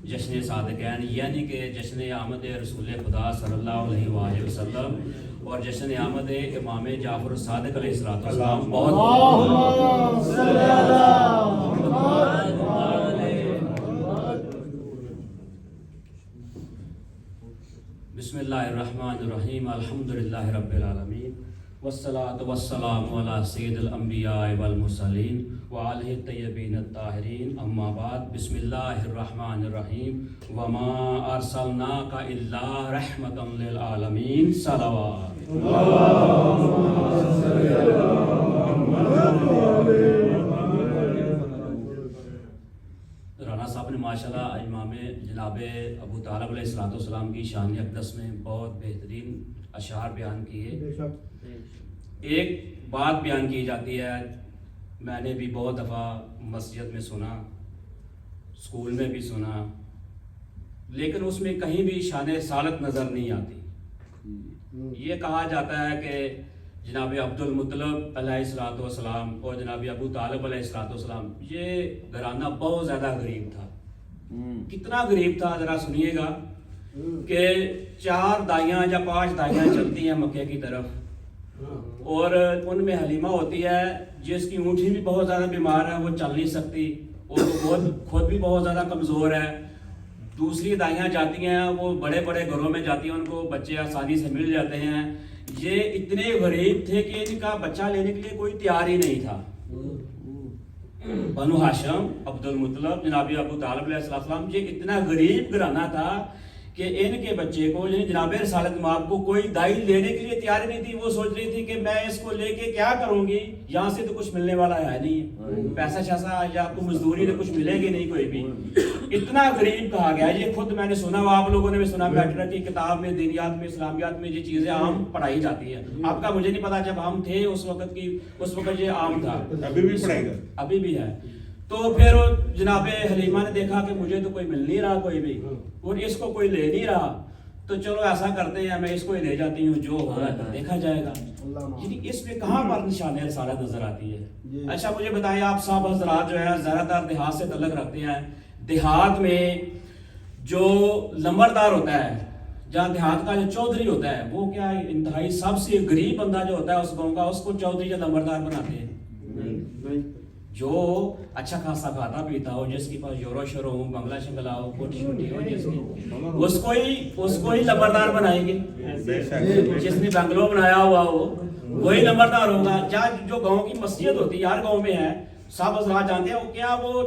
جشن صادقین یعنی کہ جشن آمد رسول خدا صلی اللہ علیہ وآلہ وسلم اور جشن آمد امام جعفر الصادق علیہ السلام بسم اللہ الرحمن الرحیم الحمدللہ رب العالمین والصلاة والسلام علی سید الانبیاء والمرسلین وآلہ الطیبین الطاہرین اما بعد بسم اللہ الرحمن الرحیم وما ارسلناک الا رحمتا للعالمین صلوات رانا صاحب نے ماشاءاللہ امام جناب ابو طالب علیہ السلام کی شان اقدس میں بہت بہترین اشعار بیان کیے. ایک بات بیان کی جاتی ہے، میں نے بھی بہت دفعہ مسجد میں سنا، اسکول میں بھی سنا، لیکن اس میں کہیں بھی شان رسالت نظر نہیں آتی. یہ کہا جاتا ہے کہ جناب عبد المطلب علیہ السلام اور جناب ابو طالب علیہ السلام یہ گھرانہ بہت زیادہ غریب تھا. کتنا غریب تھا ذرا سنیے گا کہ 4 دائیاں یا 5 دائیاں چلتی ہیں مکے کی طرف، اور ان میں حلیمہ ہوتی ہے جس کی اونٹھی بھی بہت زیادہ بیمار ہے، وہ چل نہیں سکتی، اور خود بھی بہت زیادہ کمزور ہے. دوسری دائیاں جاتی ہیں، وہ بڑے بڑے گھروں میں جاتی ہیں، ان کو بچے آسانی سے مل جاتے ہیں. یہ اتنے غریب تھے کہ ان کا بچہ لینے کے لیے کوئی تیار ہی نہیں تھا. بنو ہاشم عبد المطلب جناب ابو طالب علیہ السلام یہ اتنا غریب گھرانہ تھا کہ ان کے بچے کو یعنی جناب رسالت مآب کو کوئی دائی لینے کے لیے تیار نہیں تھی. وہ سوچ رہی تھی کہ میں اس کو لے کے کیا کروں گی، یہاں سے تو کچھ ملنے والا ہے نہیں، پیسہ شیسا یا آپ کو مزدوری تو کچھ ملے گی نہیں کوئی بھی. اتنا غریب کہا گیا. یہ خود میں نے سنا، وہ آپ لوگوں نے بھی سنا، بیٹر کی کتاب میں دینیات میں اسلامیات میں یہ چیزیں عام پڑھائی جاتی ہیں. آپ کا مجھے نہیں پتا، جب ہم تھے اس وقت یہ عام تھا، ابھی بھی پڑھائی گا، ابھی بھی ہے. تو پھر جناب حلیمہ نے دیکھا کہ مجھے تو کوئی مل نہیں رہا کوئی بھی، اور اس کو کوئی لے نہیں رہا، تو چلو ایسا کرتے ہیں میں اس کو ہی لے جاتی ہوں، جو ہوگا دیکھا جائے گا. یعنی اس میں کہاں پر نشان رسالت نظر آتی ہے. اچھا مجھے بتائیں، آپ صاحب حضرات جو ہے زیادہ تر دیہات سے تعلق رکھتے ہیں، دیہات میں جو لمبردار ہوتا ہے، جہاں دیہات کا جو چودھری ہوتا ہے، وہ کیا انتہائی سب سے غریب بندہ جو ہوتا ہے اس گاؤں کا، اس کو چودھری یا لمبردار بناتے ہیں. جو اچھا خاصا کھاتا پیتا ہو، جس کے پاس یورو شورو ہو، بنگلہ شنگلہ ہو، کوٹھی شوٹھی ہو، اس کو ہی لمبردار بنائیں گے. جس نے بنگلو بنایا ہوا ہو وہی لمبردار ہوگا. جو گاؤں کی مسجد ہوتی ہے ہر گاؤں میں ہے، صاحب حضرات جانتے ہیں، کیا وہ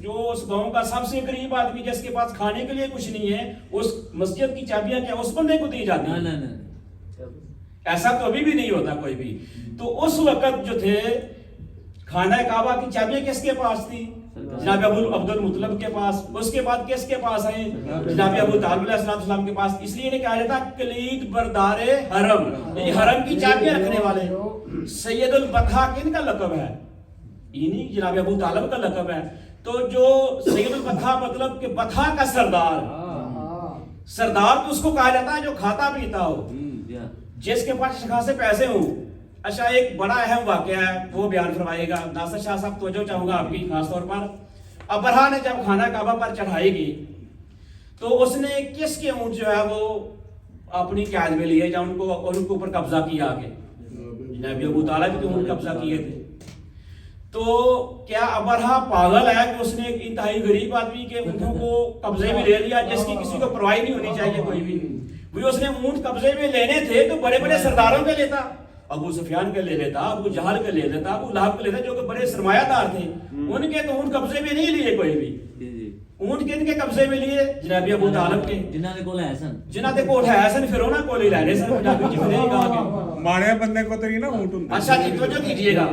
جو اس گاؤں کا سب سے غریب آدمی جس کے پاس کھانے کے لیے کچھ نہیں ہے، اس مسجد کی چابیاں کیا اس بندے کو دی جاتی ہیں؟ ایسا تو ابھی بھی نہیں ہوتا کوئی بھی. تو اس وقت جو تھے خانہ کعبہ کی چابیاں کس کے پاس تھی؟ جناب عبد المطلب کے پاس. اس کے بعد کس کے پاس آئے؟ جناب ابو طالب علیہ السلام کے پاس. اس لیے کہا جاتا کلید بردار حرم، یعنی حرم کی چابیاں رکھنے والے. سید البطحہ کن کا لقب ہے؟ یعنی جناب ابو طالب کا لقب ہے. تو جو سید البطحہ مطلب کہ بطحہ کا سردار تو اس کو کہا جاتا ہے جو کھاتا پیتا ہو، جس کے پاس خاصے پیسے ہوں. اچھا ایک بڑا اہم واقعہ ہے وہ بیان فرمائیے گا. ناصر شاہ صاحب توجہ چاہوں گا آپ کی خاص طور پر. ابرہا نے جب خانہ کعبہ پر چڑھائی کی تو اس نے کس کے اونٹ جو ہے وہ اپنی قید میں لیے، یا ان کے اوپر قبضہ کیا آگے؟ جناب ابو طالب کے اونٹ قبضہ کیے تھے. تو کیا ابرہا پاگل ہے کہ اس نے ایک انتہائی غریب آدمی کے اونٹوں کو قبضے میں لے لیا، جس کی کسی کو پرواہ نہیں ہونی چاہیے کوئی بھی. وہ اس نے اونٹ قبضے میں لینے تھے تو بڑے بڑے سرداروں کے لیتا، ابو سفیان کے لے لیتا، ابو جہل کے لے لیتا، ابو لہب کے لیتا، جو کہ بڑے سرمایہ دار تھے. ان کے تو اونٹ قبضے میں نہیں لیے کوئی بھی. اونٹ کن کے قبضے میں لیے؟ جناب ابو طالب کے. جنہاں دے کول ہے حسن پھر انہاں کول ہی لینے سن. جناب جی نے کہا کہ مارے بندے کو تو نہیں نا اونٹ ہوتا. اچھا جی توجہ کیجئے گا،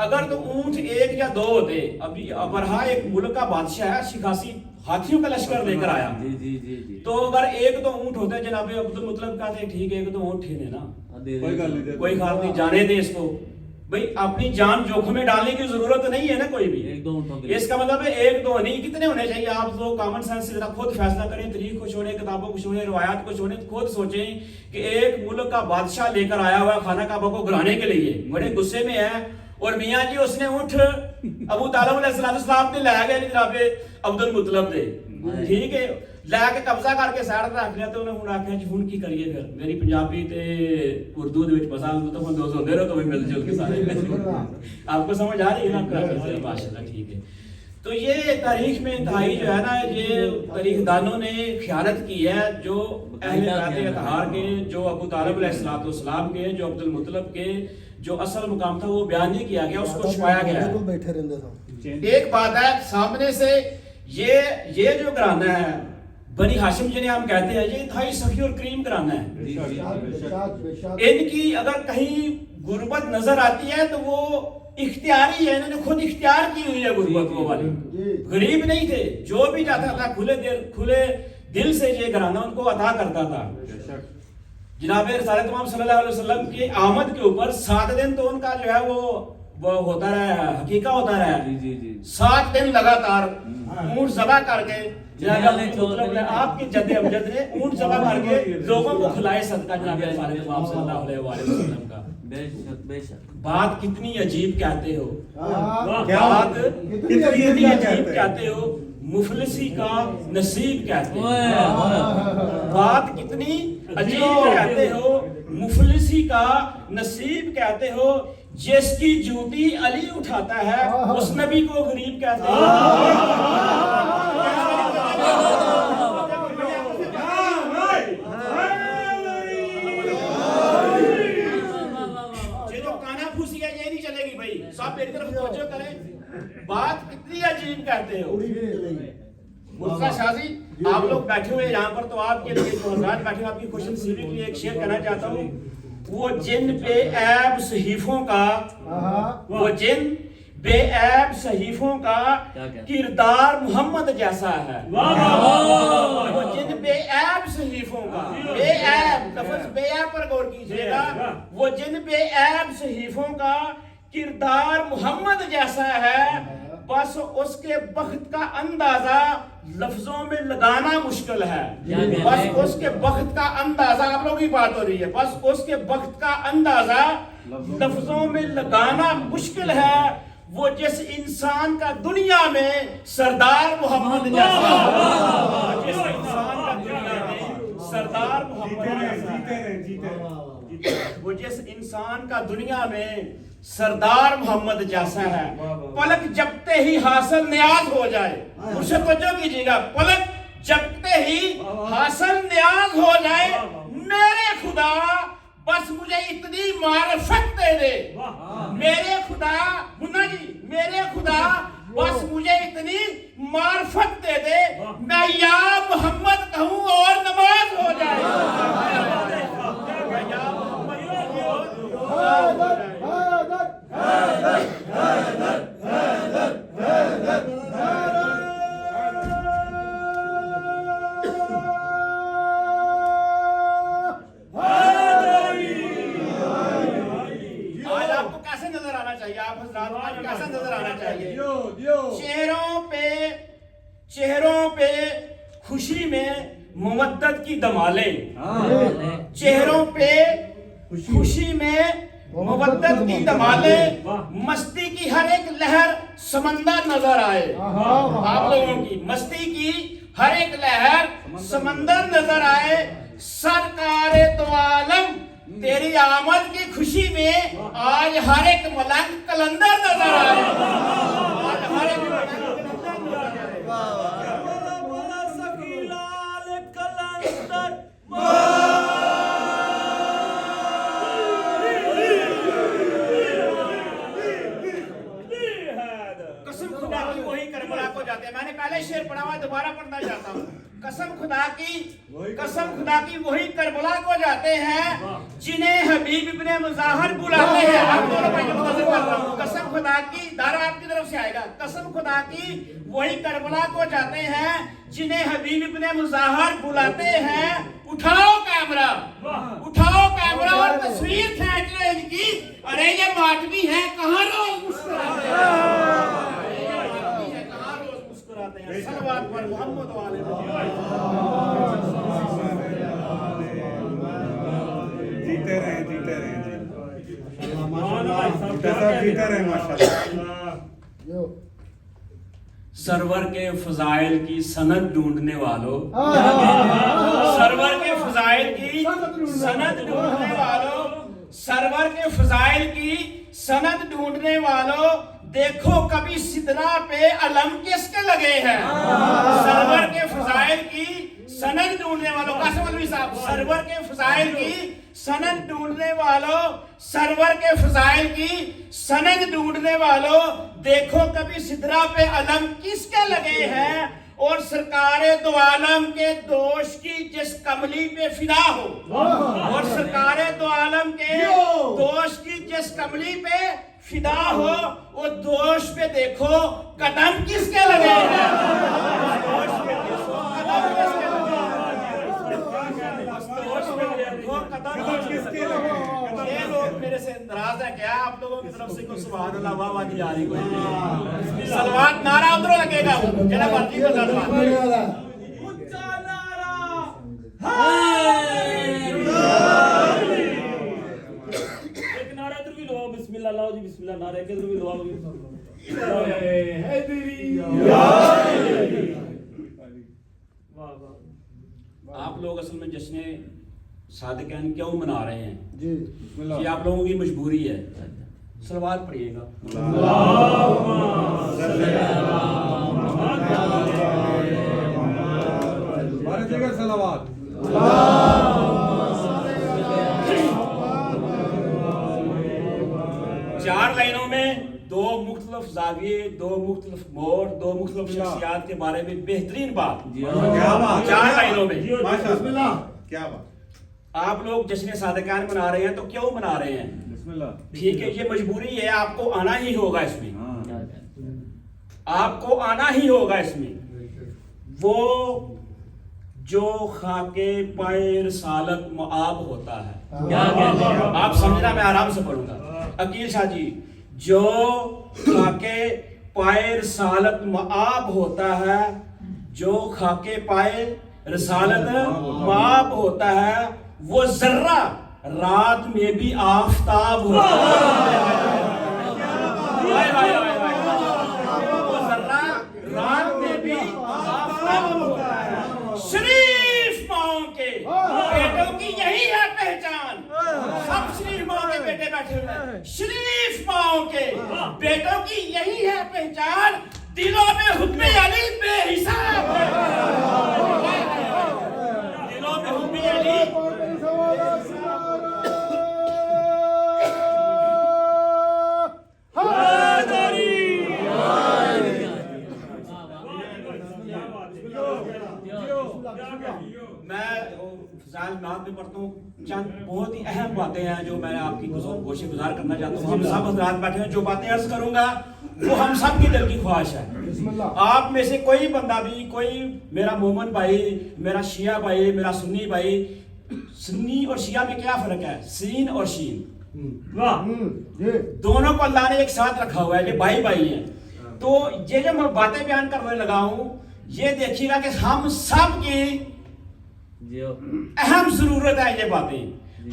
اگر تو اونٹ 1 یا 2 ہوتے، ابھی ابرہا ایک ملک کا بادشاہ ہے، اچھی خاصی ہاتھیوں کا لشکر لے کر آیا، تو اگر 1 تو اونٹ ہوتا ہے، جناب عبد المطلب کہتے ہیں ٹھیک ہے 1 تو اونٹ تھے نا، کوئی خاص نہیں، جانے دے اس کو. بھئی اپنی جان جوکھم میں ڈالنے کی ضرورت نہیں ہے نا کوئی بھی. اس کا مطلب ہے 1 2 نہیں، کتنے ہونے چاہیے؟ آپ لوگ کامن سینس سے خود فیصلہ کریں، تاریخ کو چھوڑیں، کتابوں کو چھوڑیں، روایات کو چھوڑیں، خود سوچیں کہ ایک ملک کا بادشاہ لے کر آیا ہوا خانہ کعبہ کو گرانے کے لیے، بڑے غصے میں ہے، اور میاں جی اس نے اٹھ ابو طالب علیہ السلام نے لایا گیا جناب عبد المطلب دے. ٹھیک ہے لے کے قبضہ کر کے سائڈ تے رکھ لیا تے انہیں ہن آکھیا جی ہن کی کریے پھر میری پنجابی تے اردو دے وچ پسند تو دوست ہوندے رہو تو مل جل کے سارے آپ کو سمجھ آ رہی ہے نا ماشاءاللہ ٹھیک ہے تو یہ تاریخ میں انتہائی جو ہے نا یہ تاریخ دانوں نے خیانت کی ہے جو اہل بیت اطہار کے جو ابو طالب علیہ السلام کے جو عبد المطلب کے جو اصل مقام تھا وہ بیان نہیں کیا گیا اس کو چھپایا گیا ہے ایک بات ہے سامنے سے یہ جو گھرانہ ہے بنی ہاشم جنہیں ہم کہتے ہیں یہ انتہائی سخی اور کریم گھرانہ ہے ان کی اگر کہیں غربت نظر آتی ہے تو وہ اختیاری ہے انہوں نے خود اختیار کی ہوئی ہے غربت کو والی غریب نہیں تھے جو بھی جاتا تھا کھلے دل سے یہ گھرانہ ان کو عطا کرتا تھا جناب رسالت امام صلی اللہ علیہ وسلم کی آمد کے اوپر 7 دن تو ان کا جو ہے وہ ہوتا رہا حقیقہ ہوتا رہا 7 دن لگاتار اونٹ ذبح کر کے آپ کے جد امجد نے اونٹ ذبح کر کے لوگوں کو کھلائے صدقہ جناب رسالت امام صلی اللہ علیہ وسلم کا بات کتنی عجیب کہتے ہو بات کتنی عجیب کہتے ہو مفلسی کا نصیب کہتے ہو بات کتنی عجیب کہتے ہو مفلسی کا نصیب کہتے ہو جس کی جوتی علی اٹھاتا ہے اس نبی کو غریب کہتے ہیں یہ جو کانا پھوسی ہے یہ نہیں چلے گی بھائی سب میری طرف توجہ کریں بات کتنی عجیب کہتے ہو مرتضیٰ شاہ جی آپ لوگ بیٹھے ہوئے یہاں پر تو آپ کے لیے جو حضرات بیٹھے ہوئے آپ کی خوش نصیبی کے لیے ایک شعر کہنا چاہتا ہوں وہ جن بے عیب صحیفوں کا کردار محمد جیسا ہے وہ جن بے عیب صحیفوں کا بے عیب لفظ بے عیب پر غور کیجئے گا وہ جن بے عیب صحیفوں کا کردار محمد جیسا ہے بس اس کے بخت کا اندازہ لفظوں میں لگانا مشکل ہے بس اس کے بخت کا اندازہ آپ لوگوں کی بات ہو رہی ہے بس اس کے بخت کا اندازہ لفظوں میں لگانا مشکل ہے وہ جس انسان کا دنیا میں سردار محمد جیسا جس انسان کا دنیا میں سردار محمد جیسا وہ جس انسان کا دنیا میں سردار محمد جیسا ہے پلک جبتے ہی حاصل نیاز ہو جائے مرشد توجہ کیجیے گا پلک جبتے ہی حاصل نیاز ہو جائے میرے خدا بس مجھے اتنی معرفت دے دے میرے خدا منا جی میرے خدا بس مجھے اتنی معرفت دے دے میں یا محمد کہوں اور نماز ہو جائے میں یا محمد کہوں اور نماز ہو جائے چہروں پہ خوشی میں مودت کی دمالیں چہروں پہ خوشی میں مودت کی دمالیں مستی کی ہر ایک لہر سمندر نظر آئے آپ لوگوں کی مستی کی ہر ایک لہر سمندر نظر آئے سرکار تو عالم تیری آمد کی خوشی میں آج ہر ایک ملنگ کلندر نظر آئے آج ہر ایک ملنگ کلندر نظر آئے بولا سخی لال کلندر قسم خدا کی وہی کربلا کو جاتے ہیں میں نے پہلے شعر پڑھا ہوا دوبارہ پڑھنا چاہتا ہوں قسم خدا کی وہی کربلا کو جاتے ہیں جنہیں حبیب ابن مظاہر بلاتے ہیں آپ دونوں بھائیوں کو ذکر کر رہا ہوں قسم خدا کی دارا آپ کی طرف سے آئے گا قسم خدا کی وہی کربلا کو جاتے ہیں جنہیں حبیب ابن مظاہر بلاتے ہیں اٹھاؤ کیمرہ اور تصویر کھینچ رہے ان کی ارے یہ ماتمی ہے کہاں روز مسکراتے ہیں صلوات پر محمد والے جیتے رہیں جی ماشاءاللہ سرور کے فضائل کی سند ڈھونڈنے والوں، سرور کے فضائل کی سند ڈھونڈنے والوں، سرور کے فضائل کی سند ڈھونڈنے والوں، دیکھو کبھی سدرا پہ علم کس کے لگے ہیں؟ سرور کے فضائل کی سند ڈھونڈنے والوں، قاسم مولوی صاحب، سرور کے فضائل کی سند ڈھونڈنے والوں، سرور کے فضائل کی سند ڈھونڈنے والوں، دیکھو کبھی سدرا پہ علم کس کے لگے ہیں؟ اور سرکار دو عالم کے دوش کی جس کملی پہ فدا ہو، اور سرکار دو عالم کے دوش کی جس کملی پہ فدا ہو، وہ دوش پہ دیکھو قدم کس کے لگے ہیں؟ دوش پہ دیکھو قدم کس کے لگے ہیں؟ دوش پہ دیکھو قدم کس کے لگے ہیں؟ یہ لوگ میرے سے ناراض ہے کیا؟ آپ لوگوں کی طرف سے کوئی سبحان اللہ واہ واہ دی آ رہی کوئی نہیں؟ صلوات نعرہ ادھر لگے گا، جناب مرضی کو لڑوا اونچا نعرہ ایک نعرہ ادھر بھی لو، بسم اللہ لاؤ جی، بسم اللہ، نعرہ ادھر بھی لو آپ لوگ اصل میں جشن صادقین کیوں منا رہے ہیں؟ جی یہ آپ لوگوں کی مجبوری ہے۔ صلوات پڑھیے گا۔ ہمارے دیگر صلوات۔ چار لائنوں میں دو مختلف زاویے، دو مختلف موڑ، دو مختلف شخصیات کے بارے میں بہترین بات، کیا بات، چار لائنوں میں۔ ماشاءاللہ، کیا بات، آپ لوگ جشن صادقین منا رہے ہیں تو کیوں منا رہے ہیں؟ بسم اللہ، ٹھیک ہے، یہ مجبوری ہے، آپ کو آنا ہی ہوگا اس میں، آپ کو آنا ہی ہوگا اس میں۔ وہ جو خاک پائے رسالت معاب ہوتا ہے، آپ سمجھنا، میں آرام سے پڑھوں گا۔ عقیل شاہ جی، جو خاک پائے رسالت معاب ہوتا ہے، جو خاک پائے رسالت معاب ہوتا ہے، وہ ذرہ رات میں بھی آفتاب ہوتا ہے۔ وہ ذرہ رات میں بھی آفتاب ہوتا ہے۔ شریف ماؤں کے بیٹوں کی یہی ہے پہچان، سب شریف ماؤں کے بیٹے بیٹھے ہوئے ہیں۔ شریف ماؤں کے بیٹوں کی یہی ہے پہچان، دلوں میں حب علی بے حساب ہے، دلوں میں حب علی۔ میں فضائل نعت میں پڑھتا ہوں، چند بہت ہی اہم باتیں ہیں جو میں آپ کی گوشے گزار کرنا چاہتا ہوں۔ ہم سب حضرات بیٹھے ہیں، جو باتیں عرض کروں گا وہ ہم سب کی دل کی خواہش ہے۔ آپ میں سے کوئی بندہ بھی، کوئی میرا مومن بھائی، میرا شیعہ بھائی، میرا سنی بھائی، سنی اور شیعہ میں کیا فرق ہے؟ سین اور شین، دونوں کو اللہ نے ایک ساتھ رکھا ہوا ہے، یہ بھائی بھائی ہیں۔ تو یہ جو میں باتیں بیان کرنے لگا ہوں، یہ دیکھیے گا کہ ہم سب کی اہم ضرورت ہے، یہ باتیں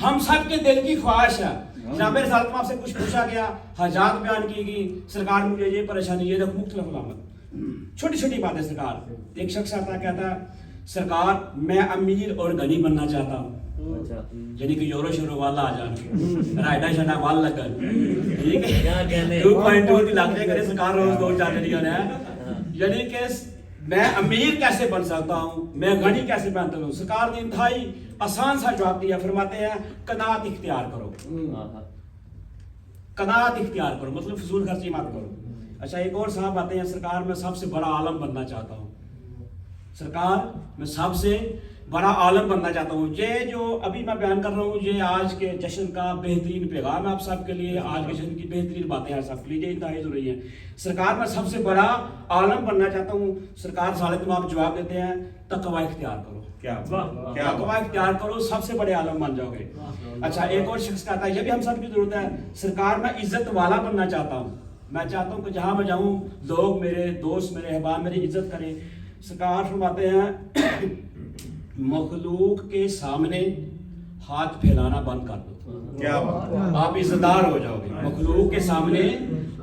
ہم سب کے دل کی خواہش ہے۔ جناب رسالت میں آپ سے کچھ پوچھا گیا، حاجات بیان کی گئی، سرکار مجھے یہ پریشانی، یہ دیکھو مختلف علامت، چھوٹی چھوٹی باتیں سرکار۔ ایک شخص آتا کہتا ہے سرکار میں امیر اور غنی بننا چاہتا ہوں، یعنی کہ یورو شورو والا آ جان رائڈا شڈا وال لگن، ٹھیک ہے 2.2 لاکھ کرے سرکار روز دو چار جڑی ہونا ہے، یعنی کہ میں امیر کیسے بن سکتا ہوں، میں غنی کیسے بنتا ہوں؟ سرکار نے انتہائی آسان سا جواب دیا، فرماتے ہیں قناعت اختیار کرو، قناعت اختیار کرو، مطلب فضول خرچی مت کرو۔ اچھا ایک اور صاحب آتے ہیں، سرکار میں سب سے بڑا عالم بننا چاہتا ہوں، سرکار میں سب سے بڑا عالم بننا چاہتا ہوں۔ یہ جو ابھی میں بیان کر رہا ہوں، یہ آج کے جشن کا بہترین پیغام ہے آپ سب کے لیے، آج کے جشن کی بہترین باتیں ہیں سب کے لیے، یہ انتہائی ضروری ہے۔ سرکار میں سب سے بڑا عالم بننا چاہتا ہوں، سرکار سالت میں آپ جواب دیتے ہیں تقوی اختیار کرو، تقوی اختیار کرو، سب سے بڑے عالم بن جاؤ گے۔ اچھا ایک اور شخص کہتا ہے، یہ بھی ہم سب کی ضرورت ہے، سرکار میں عزت والا بننا چاہتا ہوں، میں چاہتا ہوں کہ جہاں میں جاؤں لوگ میرے دوست، میرے احباب میری عزت کریں۔ سرکار فرماتے ہیں مخلوق کے سامنے ہاتھ پھیلانا بند کر دو. کیا بات ہے. آپ عزت دار ہو جاؤ گے. مخلوق کے سامنے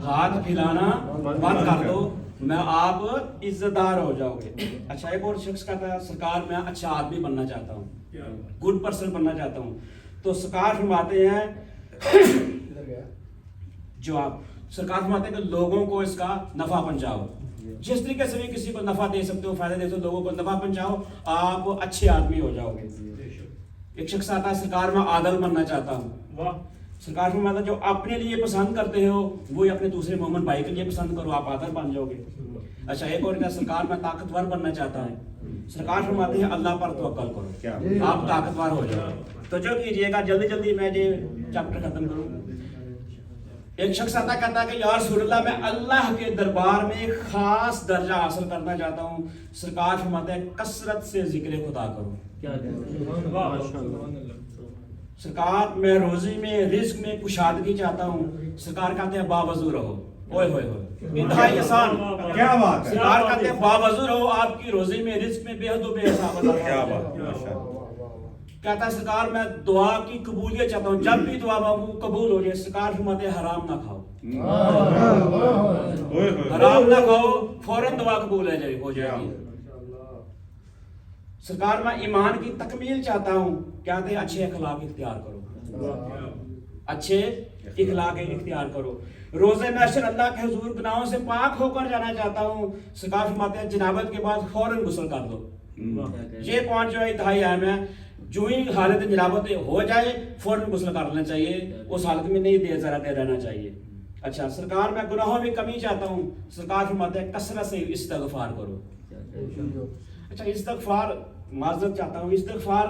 ہاتھ پھیلانا بند کر دو, میں آپ عزت دار ہو جاؤ گے. اچھا ایک اور شخص کہتا ہے سرکار میں اچھا آدمی بننا چاہتا ہوں, گڈ پرسن بننا چاہتا ہوں. تو سرکار فرماتے ہیں جو آپ سرکار فرماتے ہیں کہ لوگوں کو اس کا نفع پہنچاؤ. جس طریقے سے بھی کسی کو نفع دے سکتے ہو, فائدہ دے سکتے ہو, لوگوں کو نفع پہنچاؤ, آپ اچھے آدمی ہو جاؤ گے. ایک شخص آتا ہے سرکار میں عادل بننا چاہتا ہوں. سرکار فرماتا ہے جو اپنے لیے پسند کرتے ہو وہی اپنے دوسرے مومن بھائی کے لیے پسند کرو, آپ عادل بن جاؤ گے. اچھا ایک اور سرکار میں طاقتور بننا چاہتا ہوں. سرکار فرماتے ہیں اللہ پر توکل کرو, آپ طاقتور ہو جاؤ. تو جو کیجئے گا جلدی جلدی میں یہ چیپٹر ختم کروں. ایک شخص آتا کہتا ہے کہ یا رسول اللہ میں اللہ کے دربار میں ایک خاص درجہ حاصل کرنا چاہتا ہوں. سرکار فرماتے ہیں کثرت سے ذکر خدا کرو. سرکار میں روزی میں رزق میں کشادگی چاہتا ہوں. سرکار کہتے ہیں باوضو رہو. اوئے ہوئے ہوئے انتہائی آسان. کیا بات ہے. سرکار کہتے ہیں باوضو رہو, آپ کی روزی میں رزق میں بے حد و بے حساب. کیا بات ہے. کہتا ہے سرکار میں دعا کی قبولیت چاہتا ہوں, جب بھی دعا مانگوں قبول ہو جائے. سرکار فرماتے ہیں حرام نہ کھاؤ, حرام نہ کھاؤ, فوراً دعا قبول ہو جائے گی. سرکار میں ایمان کی تکمیل چاہتا ہوں, کہتے ہیں اچھے اخلاق اختیار کرو, اچھے اخلاق اختیار کرو. روزے محشر اللہ کے حضور گناہوں سے پاک ہو کر جانا چاہتا ہوں. سرکار فرماتے ہیں جنابت کے بعد فوراً غسل کر دو. یہ پوائنٹ جو ہے انتہائی اہم ہے. جو ہی حالت جنابت ہو جائے فوراً غسل کر لینا چاہیے, اس حالت میں نہیں دیر ذرا دیر رہنا چاہیے. اچھا سرکار میں گناہوں میں کمی چاہتا ہوں. سرکار فرماتے ہیں کثرت سے استغفار کرو. اچھا استغفار معذرت چاہتا ہوں. استغفار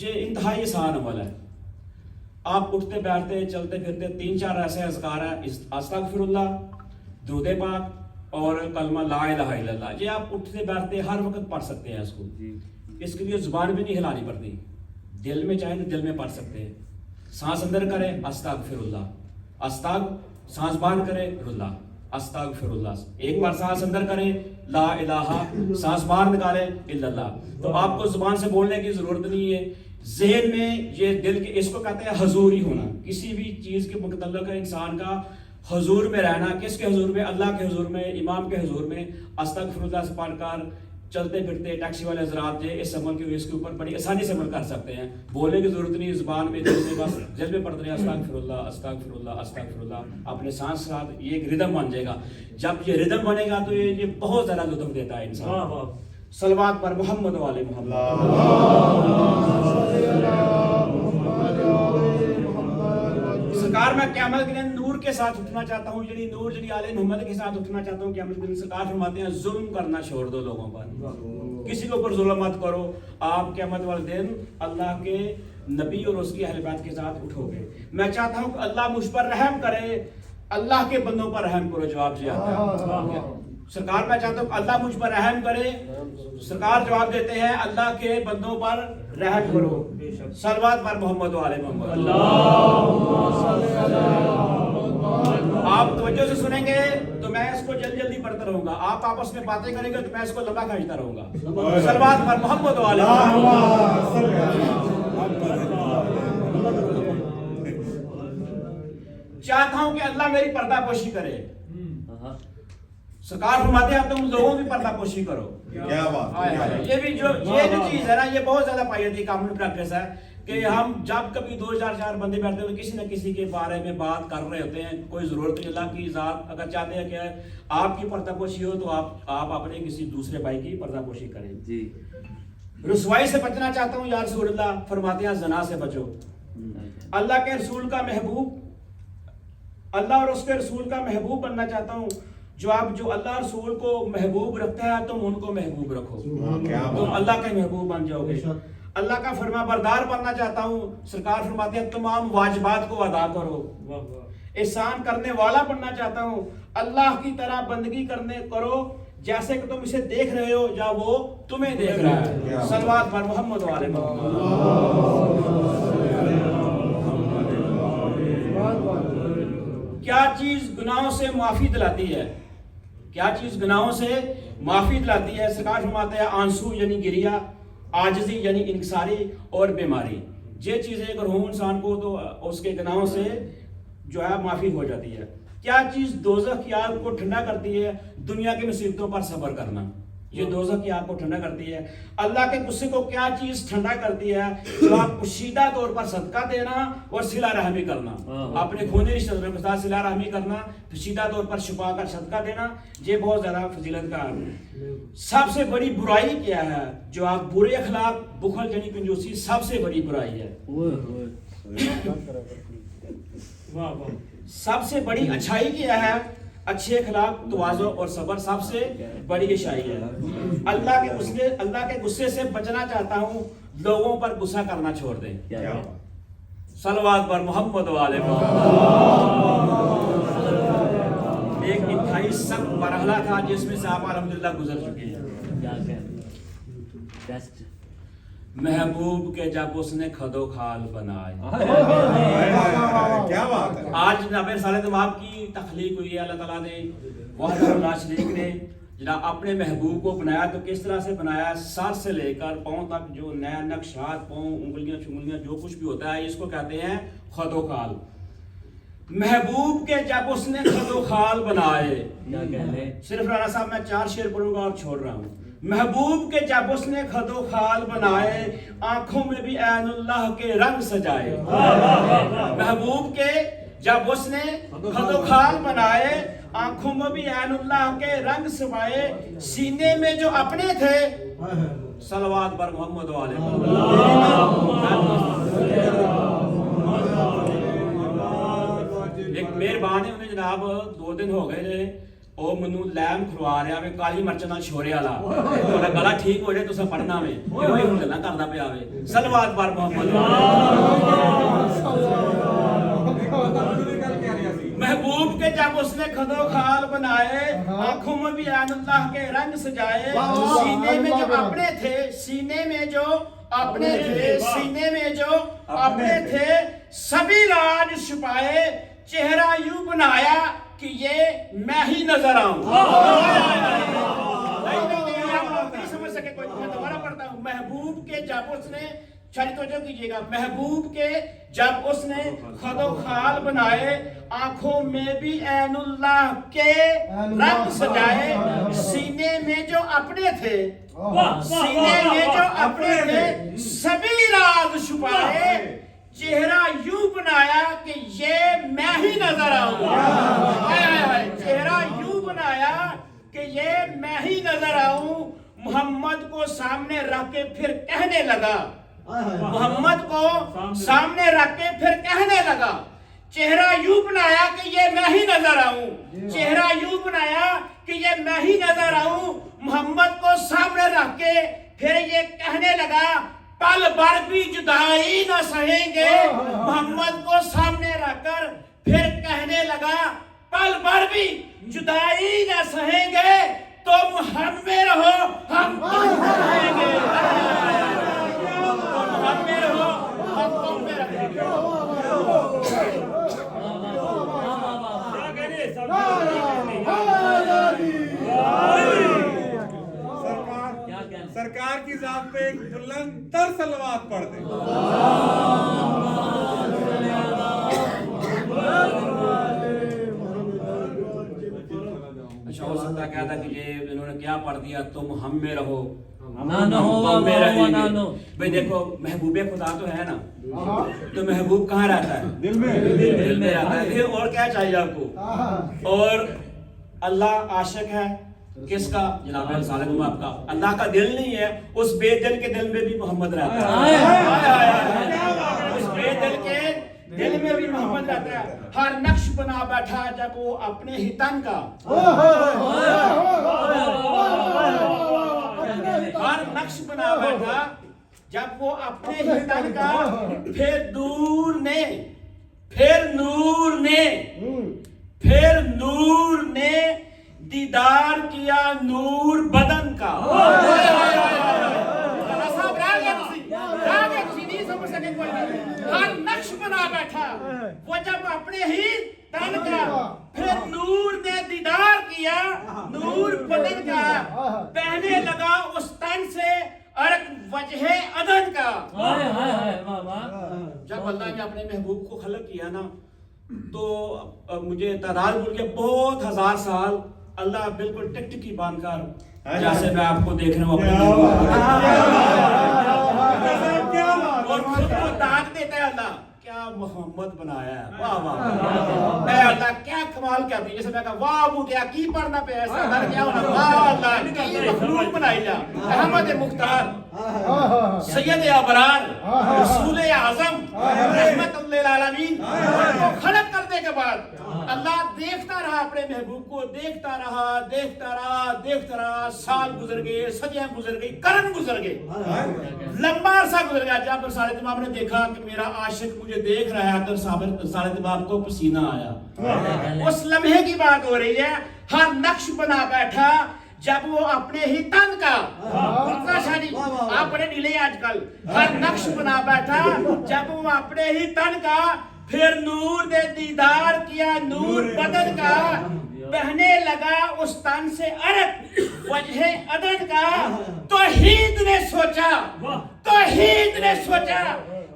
یہ انتہائی آسان عمل ہے. آپ اٹھتے بیٹھتے چلتے پھرتے 3-4 ایسے اذکار ہیں, استغفر اللہ, درود پاک اور کلمہ لا الہ الا اللہ. یہ آپ اٹھتے بیٹھتے ہر وقت پڑھ سکتے ہیں اس کو. اس کے لیے زبان بھی نہیں ہلانی پڑتی, دل میں چاہے تو دل میں پڑھ سکتے ہیں. سانس اندر کرے استغفر اللہ, سانس باہر کرے اللہ, استغفر اللہ. ایک بار سانس اندر کرے لا الہ, سانس باہر نکالے الا اللہ. تو آپ کو زبان سے بولنے کی ضرورت نہیں ہے, ذہن میں یہ دل کے, اس کو کہتے ہیں حضوری ہونا. کسی بھی چیز کے متعلق انسان کا حضور میں رہنا. کس کے حضور میں؟ اللہ کے حضور میں, امام کے حضور میں. استغفر اللہ سے پڑھ کر چلتے پھرتے ٹیکسی والے حضرات جو اس عمل کے اس کے اوپر بڑی آسانی سے عمل کر سکتے ہیں. بولنے کی ضرورت نہیں, زبان میں دل میں بس دل میں پڑھتے رہے استغفر اللہ استغفر اللہ استغفر اللہ. اپنے سانس کے ساتھ یہ ایک ردم بن جائے گا. جب یہ ردم بنے گا تو یہ بہت زیادہ لطف دیتا ہے انسان. صلوات پر محمد والے محمد. سرکار میں قیامت کے دن نور کے ساتھ اٹھنا چاہتا ہوں, یعنی نور جنی آل محمد کے ساتھ اٹھنا چاہتا ہوں قیامت کے دن. سرکار فرماتے ہیں ظلم کرنا چھوڑ دو لوگوں پر, کسی کے اوپر ظلم مت کرو. آپ قیامت والے دن اللہ کے نبی اور اس کی اہل بیت کے ساتھ اٹھو گے. میں چاہتا ہوں کہ اللہ مجھ پر رحم کرے, اللہ کے بندوں پر رحم کرو. جواب جی آتا ہے سرکار میں چاہتا ہوں کہ اللہ مجھ پر رحم کرے. سرکار جواب دیتے ہیں اللہ کے بندوں پر رحم کرو. صلوات پر محمد و آل محمد. آپ توجہ سے سنیں گے تو میں اس کو جلدی جلدی پڑھتا رہوں گا. آپ آپس میں باتیں کریں گے تو میں اس کو لمبا کھینچتا رہوں گا. صلوات پر محمد و آل محمد. چاہتا ہوں کہ اللہ میری پردہ پوشی کرے. سرکار فرماتے ہیں تم لوگوں کی پردہ پوشی کرو. کیا بات. یہ بھی جو چیز ہے نا یہ بہت زیادہ پائی جاتی ہے, کامن پریکٹس ہے کہ ہم جب کبھی 2-4 بندے بیٹھتے ہیں کسی نہ کسی کے بارے میں بات کر رہے ہوتے ہیں. کوئی ضرورت نہیں, اللہ کی ذات اگر چاہتے ہیں کہ آپ کی پردہ پوشی ہو تو آپ اپنے کسی دوسرے بھائی کی پردہ پوشی کریں. جی رسوائی سے بچنا چاہتا ہوں یا رسول اللہ. فرماتے ہیں زنا سے بچو. اللہ کے رسول کا محبوب, اللہ اور اس کے رسول کا محبوب بننا چاہتا ہوں. جو اللہ رسول کو محبوب رکھتا ہے تم ان کو محبوب رکھو, تم اللہ کے محبوب بن جاؤ گے. اللہ کا فرما بردار بننا چاہتا ہوں. سرکار فرماتے ہیں تمام واجبات کو ادا کرو. احسان کرنے والا بننا چاہتا ہوں. اللہ کی طرح بندگی کرو جیسے کہ تم اسے دیکھ رہے ہو یا وہ تمہیں دیکھ رہا ہے. صلوات پر محمد و آل محمد. کیا چیز گناہوں سے معافی دلاتی ہے؟ کیا چیز گناہوں سے معافی دلاتی ہے؟ سرکار فرماتے ہیں آنسو یعنی گریا, عاجزی یعنی انکساری اور بیماری. یہ چیزیں اگر ہوں انسان کو تو اس کے گناہوں سے جو ہے معافی ہو جاتی ہے. کیا چیز دوزخ کی آگ کو ٹھنڈا کرتی ہے؟ دنیا کی مصیبتوں پر صبر کرنا. یہ دوزخ کی آگ کو ٹھنڈا کرتی ہے. اللہ کے غصے کو کیا چیز ٹھنڈا کرتی ہے؟ جو آپ پوشیدہ طور پر صدقہ دینا اور صلہ رحمی کرنا. اپنے خونی رشتہ داروں کے ساتھ صلہ رحمی کرنا، پوشیدہ طور پر چھپا کر صدقہ دینا، یہ بہت زیادہ فضیلت کا ہے. سب سے بڑی برائی کیا ہے؟ جو آپ برے اخلاق، بخل یعنی کنجوسی سب سے بڑی برائی ہے. سب سے بڑی اچھائی کیا ہے؟ اچھے اخلاق، تواضع اور صبر سب سے بڑی اچھائی ہے. اللہ کے غصے سے بچنا چاہتا ہوں، لوگوں پر غصہ کرنا چھوڑ دیں. صلوات پر محمد والے ایک انتہائی سخت مرحلہ تھا جس میں سے آپ الحمدللہ گزر چکے ہیں. محبوب کے جب اس نے خد و خال بنائے. کیا بات ہے. آج جناب رسالت مآب کی تخلیق ہوئی ہے. اللہ تعالیٰ نے وحدہ لا شریک نے جناب اپنے محبوب کو بنایا تو کس طرح سے بنایا؟ سر سے لے کر پاؤں تک جو نئے نقشات، پاؤں، انگلیاں چنگلیاں جو کچھ بھی ہوتا ہے اس کو کہتے ہیں خد و خال. محبوب کے جب اس نے خد و خال بنائے. صرف رانا صاحب میں 4 شعر پڑھوں گا اور چھوڑ رہا ہوں. محبوب کے جب اس نے خد و خال بنائے، آنکھوں میں بھی عین اللہ کے رنگ سجائے. محبوب کے جب اس نے خد و خال بنائے، آنکھوں میں بھی عین اللہ کے رنگ سمائے. سینے میں جو اپنے تھے، صلوات بر محمد والے. ایک مہربان ہے انہیں جناب 2 دن ہو گئے تھے ਉਹ ਮੈਨੂੰ ਲੈਮ ਖਲਵਾ ਰਿਹਾ ਵੇ ਕਾਲੀ ਮਿਰਚ ਨਾਲ ਛੋਰੇ ਵਾਲਾ ਤੁਹਾਡਾ ਗਲਾ ਠੀਕ ਹੋ ਜਾਏ ਤੁਸੀਂ ਪੜਨਾ ਵੇ ਇਹੋ ਹੀ ਹੁਣ ਗੱਲਾਂ ਕਰਦਾ ਪਿਆ ਵੇ. ਸਲਵਾਤ ਬਰ ਮੁਹੰਮਦ. محبوب کے جب اس نے خد و خال بنائے، آنکھوں میں بھی عین اللہ کے رنگ سجائے. سینے میں جو اپنے تھے، سینے میں جو اپنے تھے، سینے میں جو اپنے تھے، سبھی راج چھپائے. چہرہ یوں بنایا کہ یہ میں ہی نظر آؤں. نہیں سمجھ سکے کوئی، میں دوبارہ پڑھتا ہوں. محبوب کے جب اس نے، توجہ کیجئے گا، محبوب کے جب اس نے خد و خال بنائے، آنکھوں میں بھی عین اللہ کے رنگ سجائے. سینے میں جو اپنے تھے، سینے میں جو اپنے تھے، سبھی راز چھپائے. چہرہ یوں بنایا کہ یہ میں ہی نظر آؤں. چہرہ یوں بنایا کہ یہ میں ہی نظر آؤں. محمد کو سامنے رکھ کے پھر کہنے لگا، محمد کو سامنے رکھ کے پھر کہنے لگا. چہرہ یوں بنایا کہ یہ میں ہی نظر آؤں. چہرہ یوں بنایا کہ یہ میں ہی نظر آؤں. محمد کو سامنے رکھ کے پھر یہ کہنے لگا، پل بھر بھی جدائی نہ سہیں گے. محمد کو سامنے رکھ کر پھر کہنے لگا، پل بھر بھی جدائی نہ سہیں گے. تم ہم میں رہو، ہم تم میں رہیں گے. تم ہم میں رہو، ہم تم میں رہیں گے. سرکار کی ذات پہ ایک بلند تر صلوات پڑھ دیں. اچھا ہو سکتا کیا تھا کہ یہ انہوں نے کیا پڑھ دیا، تم ہم میں رہو ہم میں رہیں گے. بھئی دیکھو محبوب خدا تو ہے نا، تو محبوب کہاں رہتا ہے؟ دل میں رہتا ہے. پھر اور کیا چاہیے آپ کو؟ اور اللہ عاشق ہے کس کا؟ جناب رسالت مآب کا. اللہ کا دل نہیں ہے، اس بے دل کے دل میں بھی محمد رہتا ہے. اس بے دل کے دل میں بھی محمد رہتا ہے. ہر نقش بنا بیٹھا جب وہ اپنے ہی تن کا، ہر نقش بنا بیٹھا جب وہ اپنے ہی تن کا. پھر نور نے، پھر نور نے، پھر نور نے دیدار کیا نور بدن کا. ہر نقش بنا بیٹھا وہ جب اپنے ہی تن کا. پھر نور نے دیدار کیا نور بدن کا. بہنے لگا اس تن سے عرق وجہ عدن کا. ہائے ہائے ہائے واہ واہ. جب اللہ نے اپنے محبوب کو خلق کیا نا تو مجھے تعداد بول کے بہت ہزار سال اللہ بالکل ٹک ٹکی باندھ کر جیسے میں آپ کو دیکھ رہا ہوں اپنے اور خود کو داغ دیتا ہے اللہ. کیا محمد بنایا ہے, واہ واہ اے اللہ کیا کمال کیا دی. جیسے میں کہا واہ وہ کیا کی پڑھنا پہ ایسا در کیا ہونا, واہ اللہ کی مخلوق بنائی جا. احمد مختار سید ابرار رسول اعظم رحمت للعالمین کو خلق کرنے کے بعد اللہ دیکھتا رہا اپنے محبوب کو, دیکھتا رہا دیکھتا رہا دیکھتا رہا. سال گزر گئے, صدیاں گزر گئی, قرن گزر گئے, لمبا عرصہ گزر گیا. جب سارے امام نے دیکھا کہ میرا عاشق مجھے دیکھ رہا ہے تو سارے امام کو پسینہ آیا. اس لمحے کی بات ہو رہی ہے, ہر نقش بنا بیٹھا جب وہ اپنے ہی تن کا آپ بڑے ڈیلے آج کل, ہر نقش بنا بیٹھا جب وہ اپنے ہی تن کا, پھر نور دے دیدار کیا نور بدن کا, بہنے لگا اس تن سے عرق وجہ عدن کا. توحید نے سوچا, توحید نے سوچا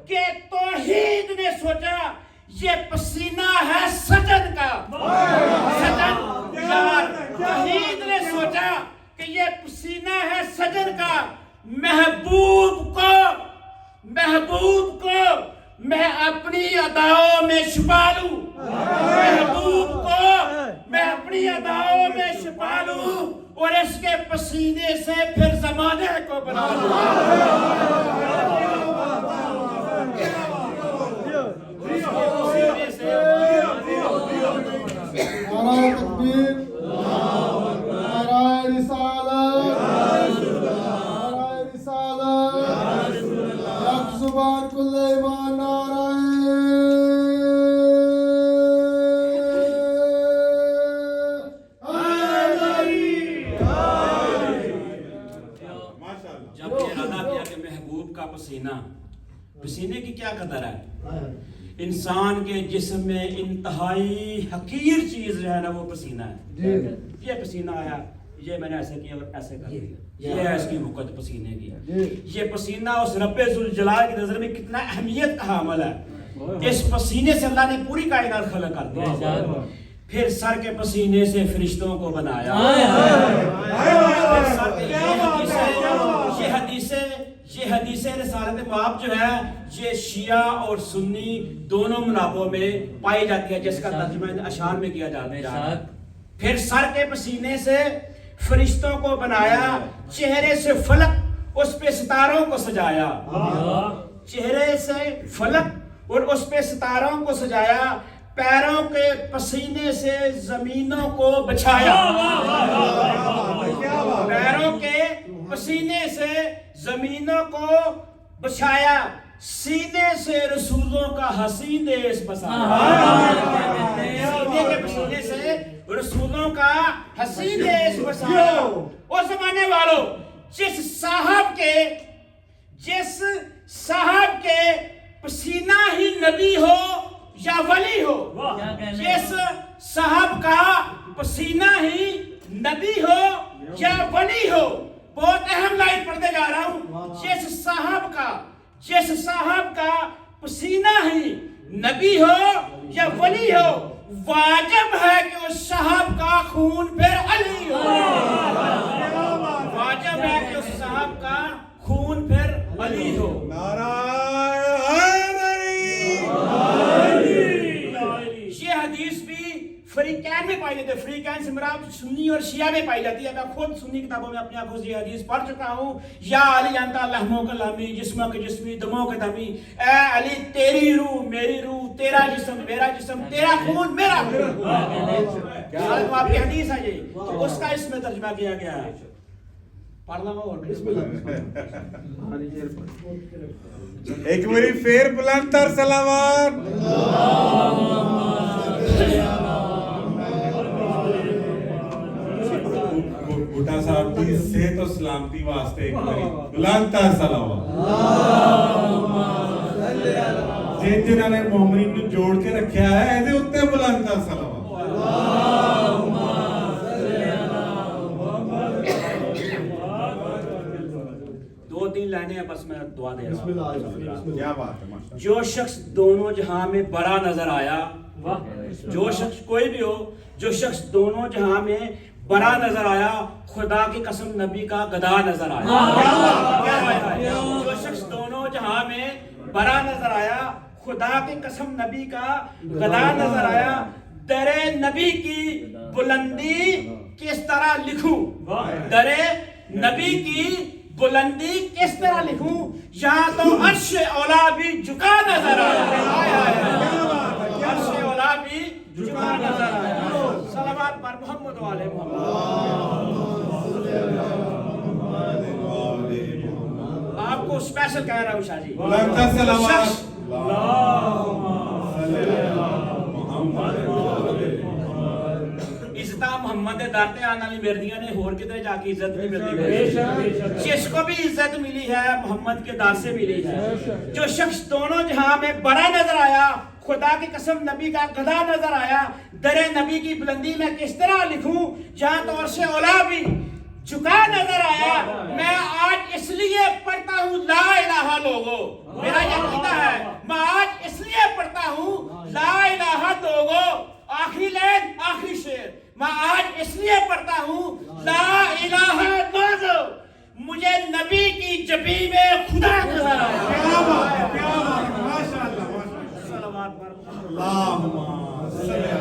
کہ توحید نے سوچا یہ پسینہ ہے سجن کا. سجن یار توحید نے سوچا کہ یہ پسینہ ہے سجن کا. محبوب کو میں اپنی اداؤں میں چھپا لوں, محبوب کو میں اپنی اداؤں میں چھپا لوں اور اس کے پسینے سے پھر زمانے کو بنا لوں. نعرہ تکبیر, نعرہ رسالت, نعرہ رسالت, حق زبان کل ایمان. نعرہ جب یہ ارادہ کیا کہ محبوب کا پسینہ, پسینے کی کیا قدر ہے. انسان کے جسم میں انتہائی حقیر چیز جو ہے نا وہ پسینہ ہے. یہ پسینہ آیا, یہ میں نے ایسے کیا اور ایسے کر دیا, یہ ہے اس کی وقت پسینے کی. یہ پسینہ اس رب ذوالجلال کی نظر میں کتنا اہمیت کا حامل ہے. اس پسینے سے اللہ نے پوری کائنات خلق کر دی. پھر سر کے پسینے سے فرشتوں کو بنایا. یہ حدیث رسالت باب جو ہے یہ شیعہ اور سنی دونوں منابعوں میں پائی جاتی ہے, جس کا ترجمہ اشعار میں کیا جاتا ہے. پھر سر کے پسینے سے فرشتوں کو بنایا, چہرے سے فلک اس پہ ستاروں کو سجایا. چہرے سے فلک اور اس پہ ستاروں کو سجایا, پیروں کے پسینے سے زمینوں کو بچھایا. پیروں کے پسینے سے زمینوں کو بچھایا, سینے سے رسولوں کا حسین دیش بسایا. سینے کے پسینے سے رسولوں کا حسین دیش بسایا. اور زمانے والوں, جس صاحب کے پسینہ ہی نبی ہو یا ولی ہو, جس صاحب کا پسینہ ہی نبی ہو یا ولی ہو, بہت اہم لائن پڑھتے جا رہا ہوں, جس صاحب کا پسینہ ہی نبی ہو یا ولی ہو, واجب ہے کہ اس صاحب کا خون پھر علی ہو. واجب ہے کہ اس صاحب کا خون پھر علی ہو. یہ حدیث بھی فریقین میں پائی جاتی ہے. فریقین سے مراد سنی اور شیعہ میں پائی جاتی ہے. میں خود سنی کتابوں میں اپنی آنکھوں سے یہ حدیث پڑھ چکا ہوں. یا علی انت لحموں کا لحمی, جسموں کے جسمی, دموں کے دمی. اے علی تیری روح میری روح, تیرا جسم میرا جسم, تیرا خون میرا خون. تو آپ کی حدیث ہے یہ, تو اس کا اس میں ترجمہ کیا گیا ہے. پڑھ لوں اور ایک باری پھر بلند تر سلامات. بھٹا صاحب کی صحت و سلامتی واسطے ایک باری بلند تر سلامات. جنہوں نے مومنین کو جوڑ کے رکھیا ہے ایدے اتنے بلند تر سلامات. 2-3 لائنیں ہیں بس میں دعا دے بسم اللہ رہا ہوں. کیا بات ہے ماشاءاللہ. جو شخص دونوں جہاں میں بڑا نظر آیا, جو شخص کوئی بھی ہو, جو شخص دونوں جہاں میں بڑا نظر آیا, خدا کی قسم نبی کا گدھا نظر آیا. جو شخص دونوں جہاں میں بڑا نظر آیا, خدا کی قسم نبی کا گدھا نظر آیا. در نبی کی بلندی کس طرح لکھوں, در نبی کی بلندی کس طرح لکھوں, یہاں تو عرش اولا بھی جھکا نظر آیا. عرش اولا بھی جھکا نظر آیا. صلوات پر محمد و آل محمد. آپ کو اسپیشل کہہ رہا ہوں شاہ جی, بلند تر صلوات. شخص عزت محمد دارتے آنے والی مردیاں نے ہور کدھر جا کے عزت نہیں ملتی. جس کو بھی عزت ملی ہے محمد کے دار سے ملی ہے. جو شخص دونوں جہاں میں بڑا نظر آیا, خدا کی قسم نبی کا گدھا نظر آیا. در نبی کی بلندی میں کس طرح لکھوں, جہاں تو عرش اولا بھی جھکا نظر آیا. میں آج اس لیے پڑھتا ہوں لا الہ لوگو, میرا یہ عقیدہ ہے, میں آج اس لیے پڑھتا ہوں لا الہ لوگو. آخری لائن آخری شعر, میں آج اس لیے پڑھتا ہوں لا الہ لوگو, مجھے نبی کی جبی میں خدا نظر آیا. کیا بات ہے, کیا بات ہے, ماشاءاللہ. صلوات پر اللہم صلی